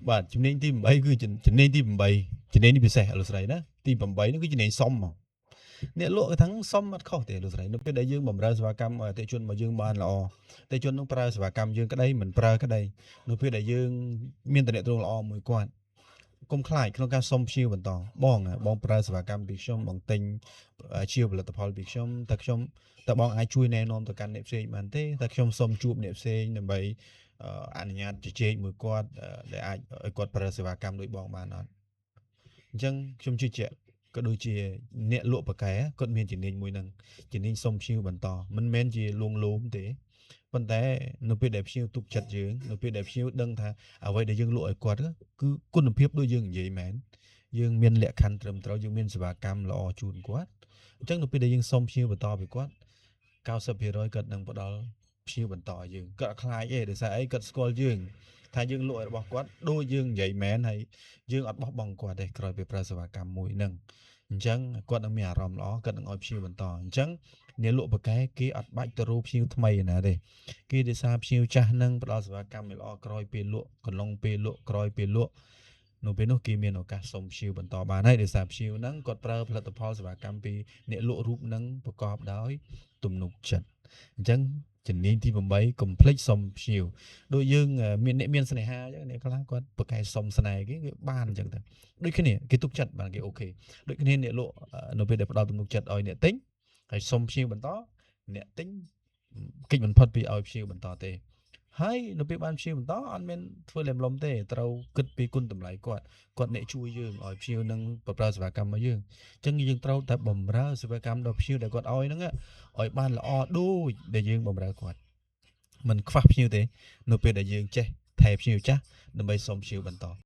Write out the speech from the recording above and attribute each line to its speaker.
Speaker 1: បាទជំនាញទី8គឺជំនាញទី8ជំនាញនេះពិសេសលោកស្រីណាទី8នោះគឺជំនាញសុំមកអ្នកលក់គេថាសុំអត់ខុសទេលោកស្រីនៅពេលដែលយើងបម្រើសេវាកម្មអតិថិជនរបស់យើងបានល្អអតិថិជននឹងប្រើសេវាកម្មយើងក្តីមិនប្រើក្តីនៅពេលដែលយើងមានតំណែងល្អមួយគាត់កុំខ្លាចក្នុងការសុំព្យាបន្តបងប្រើសេវាកម្មពីខ្ញុំបងទិញជាផលិតផលពីខ្ញុំតើបងអាចជួយណែនាំទៅកាន់អ្នកផ្សេងបានទេតើខ្ញុំសុំជួបអ្នកផ្សេងដើម្បីអនុញ្ញាតជជែកមួយគាត់ដែលអាចឲ្យគាត់ប្រើសេវាកម្មដូចបងបានអត់អញ្ចឹងខ្ញុំជឿជាក់ក៏ដូចជាអ្នកលក់បកែគាត់មានជំនាញមួយហ្នឹងជំនាញសុំព្យាបន្តមិនមែនជាលួងលោមទេប៉ុន្តែនៅពេលដែលភ្ញៀវទុកចិត្តយើងនៅពេលដែលភ្ញៀវដឹងថាអ្វីដែលយើងលក់ឲ្យគាត់គឺគុណភាពដូចយើងនិយាយមែនយើងមានលក្ខខណ្ឌត្រឹមត្រូវយើងមានសេវាកម្មល្អជូនគាត់អញ្ចឹងនៅពេលដែលយើងសុំភ្ញៀវបន្តពីគាត់90%គាត់នឹងផ្ដល់ព្យាបន្តឲ្យយើងគាត់អត់ខ្លាចទេដោយសារអីគាត់ស្គាល់យើងថាយើងលក់ឲ្យរបស់គាត់ដូចយើងនិយាយមែនហើយយើងអត់បោះបង់គាត់ទេក្រោយពេលប្រើសេវាកម្មមួយហ្នឹងអញ្ចឹងគាត់នឹងមានអារម្មណ៍ល្អគាត់នឹងឲ្យព្យាបន្តអញ្ចឹងអ្នកលក់បកែគេអត់បាច់ទៅរកភ្ញៀវថ្មីណាទេគេដោយសារភ្ញៀវចាស់ហ្នឹងផ្ដល់សេវាកម្មល្អក្រោយពេលលក់កន្លងពេលលក់ក្រោយពេលលក់នៅពេលនោះគេមានឱកាសសុំព្យាបន្តបានហើយដោយសារព្យាហ្នឹងគាត់ប្រើផលិតផលសេវាកម្មពីអ្នកលក់រូបហ្នឹងប្រកបដោយទំនុកចិត្តអញ្ចឹងជំនាញទី8កុំភ្លេចសុំព្យាវដូចយើងមានអ្នកមានស្នេហាអញ្ចឹងអ្នកខ្លះគាត់ប្រកែសុំស្នេហ៍គេបានអញ្ចឹងទៅដូចគ្នាគេទុកចិត្តបានគេអូខេដូចគ្នាអ្នកលក់នៅពេលដែលផ្ដល់ទំនុកចិត្តឲ្យអ្នកទិញហើយសុំព្យាវបន្តអ្នកទិញកិច្ចមិនផុតពីឲ្យព្យាវបន្តទេហើយនៅពេលបានព្យាវបន្តអត់មានធ្វើលំលំទេត្រូវគិតពីគុណតម្លៃគាត់អ្នកជួយយើងឲ្យព្យាវនឹងប្រើសេវាកម្មរបស់យើងអញ្ចឹងយើងត្រូវតែបម្រើសេវាកម្មដល់ព្យាវដែលគាត់ឲ្យហ្នឹងឲ្យបានល្អដូចដែលយើងបម្រើគាត់មិនខ្វះព្យាវទេនៅពេលដែលយើងចេះថែព្យាវចាស់ដើម្បីសុំព្យាវបន្ត